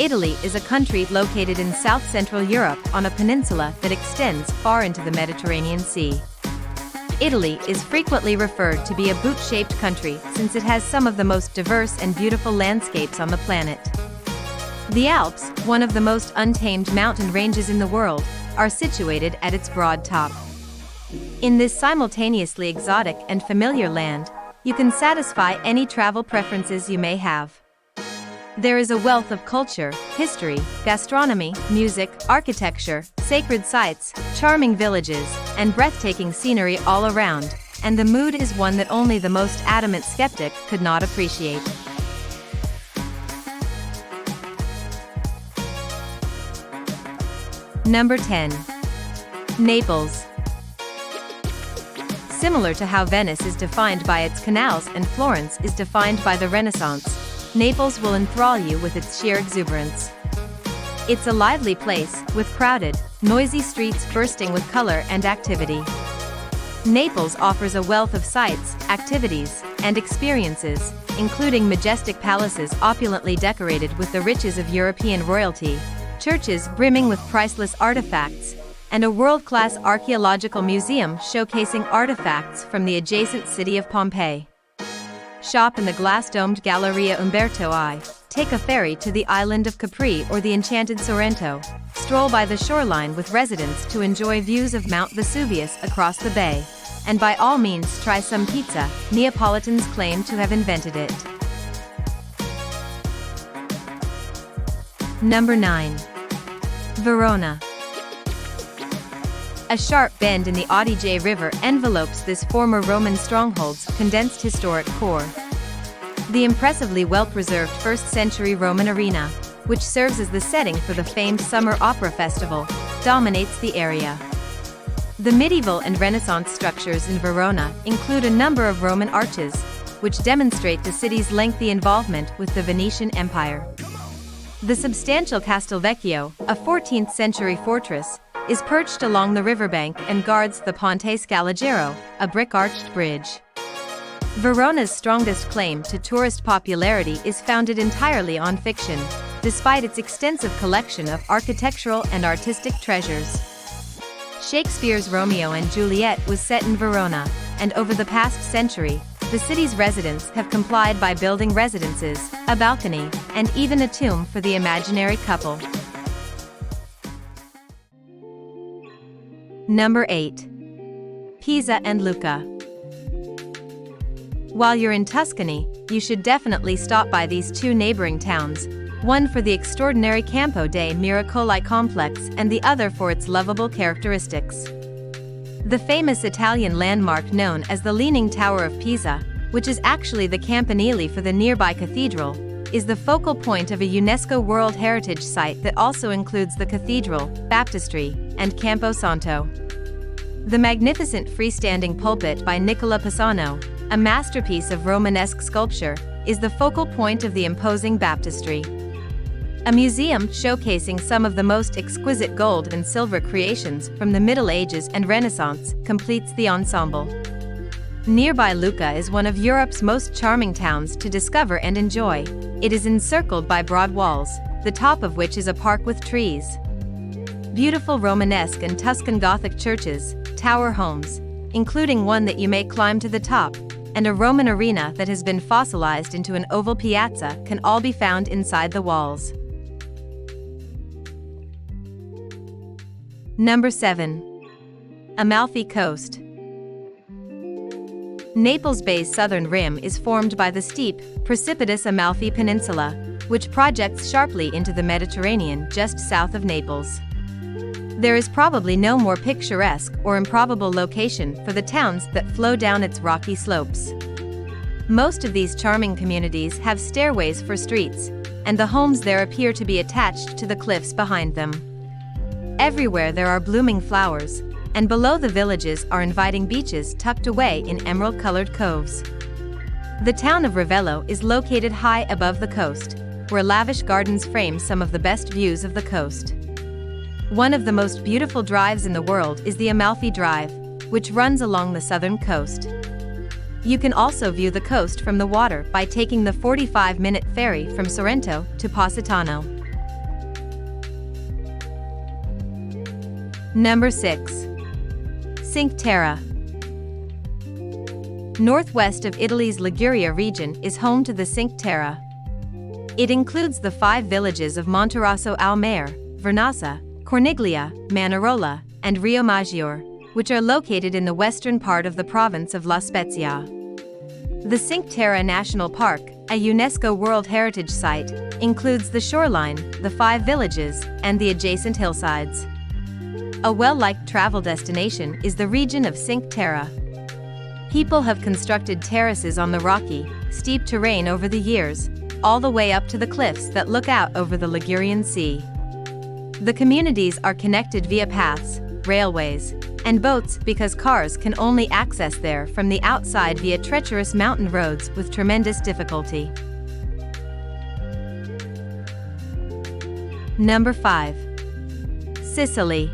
Italy is a country located in south-central Europe on a peninsula that extends far into the Mediterranean Sea. Italy is frequently referred to be a boot-shaped country since it has some of the most diverse and beautiful landscapes on the planet. The Alps, one of the most untamed mountain ranges in the world, are situated at its broad top. In this simultaneously exotic and familiar land, you can satisfy any travel preferences you may have. There is a wealth of culture, history, gastronomy, music, architecture, sacred sites, charming villages, and breathtaking scenery all around, and the mood is one that only the most adamant skeptic could not appreciate. Number 10. Naples. Similar to how Venice is defined by its canals and Florence is defined by the Renaissance, Naples will enthrall you with its sheer exuberance. It's a lively place, with crowded, noisy streets bursting with color and activity. Naples offers a wealth of sights, activities, and experiences, including majestic palaces opulently decorated with the riches of European royalty, churches brimming with priceless artifacts, and a world-class archaeological museum showcasing artifacts from the adjacent city of Pompeii. Shop in the glass-domed Galleria Umberto I, take a ferry to the island of Capri or the enchanted Sorrento, stroll by the shoreline with residents to enjoy views of Mount Vesuvius across the bay, and by all means try some pizza, Neapolitans claim to have invented it. Number 9. Verona. A sharp bend in the Adige River envelopes this former Roman stronghold's condensed historic core. The impressively well-preserved 1st-century Roman arena, which serves as the setting for the famed Summer Opera Festival, dominates the area. The medieval and Renaissance structures in Verona include a number of Roman arches, which demonstrate the city's lengthy involvement with the Venetian Empire. The substantial Castelvecchio, a 14th-century fortress, is perched along the riverbank and guards the Ponte Scalagero, a brick-arched bridge. Verona's strongest claim to tourist popularity is founded entirely on fiction, despite its extensive collection of architectural and artistic treasures. Shakespeare's Romeo and Juliet was set in Verona, and over the past century, the city's residents have complied by building residences, a balcony, and even a tomb for the imaginary couple. Number 8. Pisa and Lucca. While you're in Tuscany, you should definitely stop by these two neighboring towns, one for the extraordinary Campo dei Miracoli complex and the other for its lovable characteristics. The famous Italian landmark known as the Leaning Tower of Pisa, which is actually the campanile for the nearby cathedral, is the focal point of a UNESCO World Heritage Site that also includes the cathedral, baptistry, and Campo Santo. The magnificent freestanding pulpit by Nicola Pisano, a masterpiece of Romanesque sculpture, is the focal point of the imposing baptistry. A museum showcasing some of the most exquisite gold and silver creations from the Middle Ages and Renaissance completes the ensemble. Nearby Lucca is one of Europe's most charming towns to discover and enjoy. It is encircled by broad walls, the top of which is a park with trees. Beautiful Romanesque and Tuscan Gothic churches, tower homes, including one that you may climb to the top, and a Roman arena that has been fossilized into an oval piazza can all be found inside the walls. Number 7. Amalfi Coast. Naples Bay's southern rim is formed by the steep, precipitous Amalfi Peninsula, which projects sharply into the Mediterranean just south of Naples. There is probably no more picturesque or improbable location for the towns that flow down its rocky slopes. Most of these charming communities have stairways for streets, and the homes there appear to be attached to the cliffs behind them. Everywhere there are blooming flowers, and below the villages are inviting beaches tucked away in emerald-colored coves. The town of Ravello is located high above the coast, where lavish gardens frame some of the best views of the coast. One of the most beautiful drives in the world is the Amalfi Drive, which runs along the southern coast. You can also view the coast from the water by taking the 45-minute ferry from Sorrento to Positano. Number 6. Cinque Terre. Northwest of Italy's Liguria region is home to the Cinque Terre. It includes the 5 villages of Monterosso al Mare, Vernazza, Corniglia, Manarola, and Riomaggiore, which are located in the western part of the province of La Spezia. The Cinque Terre National Park, a UNESCO World Heritage Site, includes the shoreline, the 5 villages, and the adjacent hillsides. A well-liked travel destination is the region of Cinque Terre. People have constructed terraces on the rocky, steep terrain over the years, all the way up to the cliffs that look out over the Ligurian Sea. The communities are connected via paths, railways, and boats because cars can only access there from the outside via treacherous mountain roads with tremendous difficulty. Number 5. Sicily.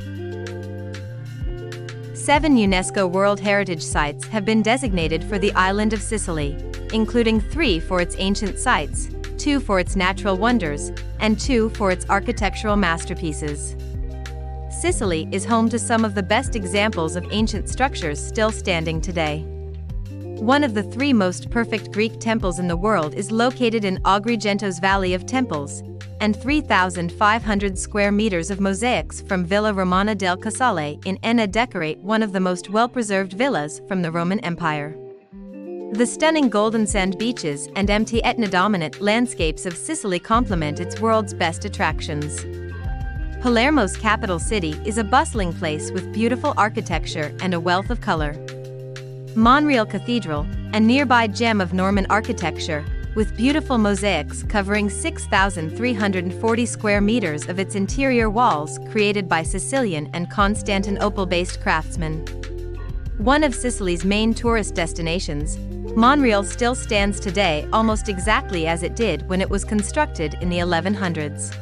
7 UNESCO World Heritage Sites have been designated for the island of Sicily, including 3 for its ancient sites, 2 for its natural wonders, and 2 for its architectural masterpieces. Sicily is home to some of the best examples of ancient structures still standing today. One of the 3 most perfect Greek temples in the world is located in Agrigento's Valley of Temples, and 3,500 square meters of mosaics from Villa Romana del Casale in Enna decorate one of the most well-preserved villas from the Roman Empire. The stunning golden sand beaches and empty Etna-dominant landscapes of Sicily complement its world's best attractions. Palermo's capital city is a bustling place with beautiful architecture and a wealth of color. Monreale Cathedral, a nearby gem of Norman architecture, with beautiful mosaics covering 6,340 square meters of its interior walls created by Sicilian and Constantinople-based craftsmen. One of Sicily's main tourist destinations, Monreale still stands today almost exactly as it did when it was constructed in the 1100s.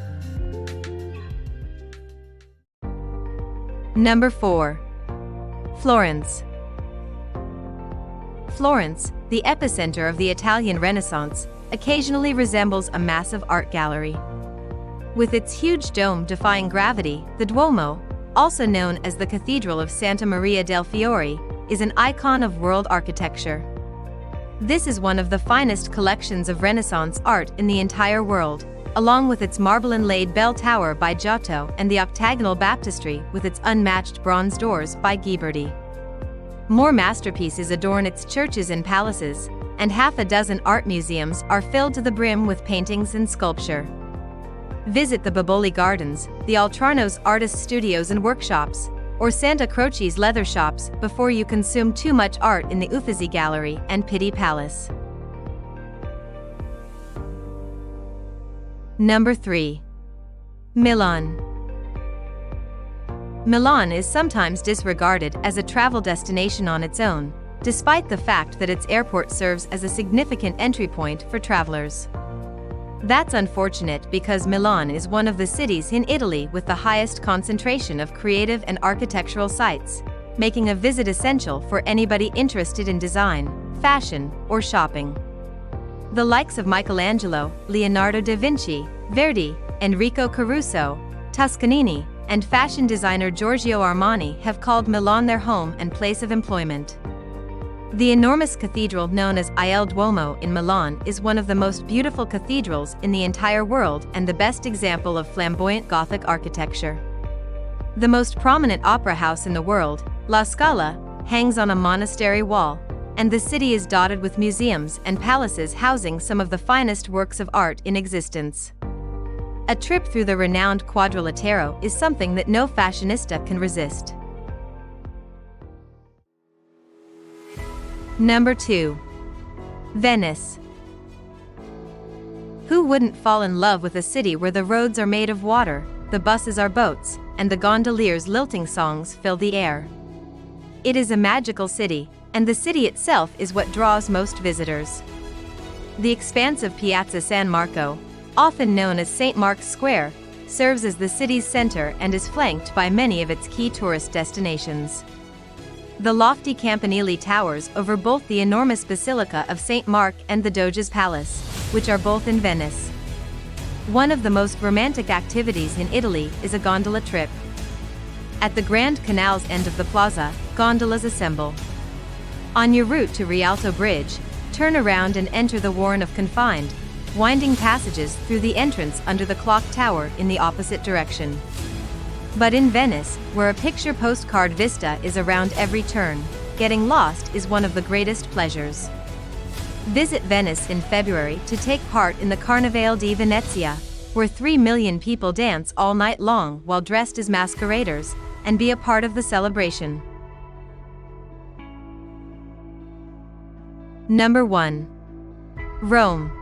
Number 4. Florence. Florence, the epicenter of the Italian Renaissance, occasionally resembles a massive art gallery. With its huge dome defying gravity, the Duomo, also known as the Cathedral of Santa Maria del Fiore, is an icon of world architecture. This is one of the finest collections of Renaissance art in the entire world, along with its marble-inlaid bell tower by Giotto and the octagonal baptistry with its unmatched bronze doors by Ghiberti. More masterpieces adorn its churches and palaces, and half a dozen art museums are filled to the brim with paintings and sculpture. Visit the Boboli Gardens, the Altrano's artist studios and workshops, or Santa Croce's leather shops before you consume too much art in the Uffizi Gallery and Pitti Palace. Number 3. Milan. Milan is sometimes disregarded as a travel destination on its own, despite the fact that its airport serves as a significant entry point for travelers. That's unfortunate because Milan is one of the cities in Italy with the highest concentration of creative and architectural sites, making a visit essential for anybody interested in design, fashion, or shopping. The likes of Michelangelo, Leonardo da Vinci, Verdi, Enrico Caruso, Toscanini, and fashion designer Giorgio Armani have called Milan their home and place of employment. The enormous cathedral known as Il Duomo in Milan is one of the most beautiful cathedrals in the entire world and the best example of flamboyant Gothic architecture. The most prominent opera house in the world, La Scala, hangs on a monastery wall, and the city is dotted with museums and palaces housing some of the finest works of art in existence. A trip through the renowned Quadrilatero is something that no fashionista can resist. Number 2. Venice. Who wouldn't fall in love with a city where the roads are made of water, the buses are boats, and the gondoliers' lilting songs fill the air? It is a magical city, and the city itself is what draws most visitors. The expansive Piazza San Marco, often known as St. Mark's Square, serves as the city's center and is flanked by many of its key tourist destinations. The lofty campanile towers over both the enormous Basilica of St. Mark and the Doge's Palace, which are both in Venice. One of the most romantic activities in Italy is a gondola trip. At the Grand Canal's end of the plaza, gondolas assemble. On your route to Rialto Bridge, turn around and enter the warren of confined, winding passages through the entrance under the clock tower in the opposite direction. But in Venice, where a picture postcard vista is around every turn, getting lost is one of the greatest pleasures. Visit Venice in February to take part in the Carnevale di Venezia, where 3 million people dance all night long while dressed as masqueraders, and be a part of the celebration. Number 1. Rome.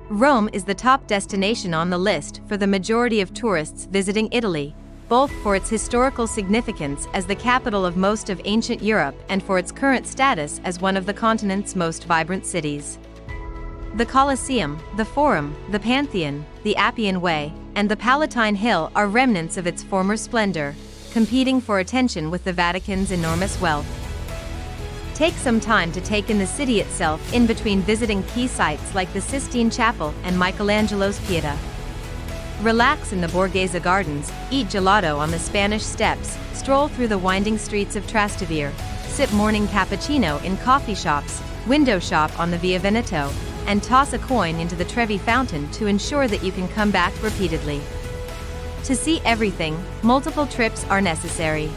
Rome is the top destination on the list for the majority of tourists visiting Italy, both for its historical significance as the capital of most of ancient Europe and for its current status as one of the continent's most vibrant cities. The Colosseum, the Forum, the Pantheon, the Appian Way, and the Palatine Hill are remnants of its former splendor, competing for attention with the Vatican's enormous wealth. Take some time to take in the city itself in between visiting key sites like the Sistine Chapel and Michelangelo's Pietà. Relax in the Borghese Gardens, eat gelato on the Spanish Steps, stroll through the winding streets of Trastevere, sip morning cappuccino in coffee shops, window shop on the Via Veneto, and toss a coin into the Trevi Fountain to ensure that you can come back repeatedly. To see everything, multiple trips are necessary.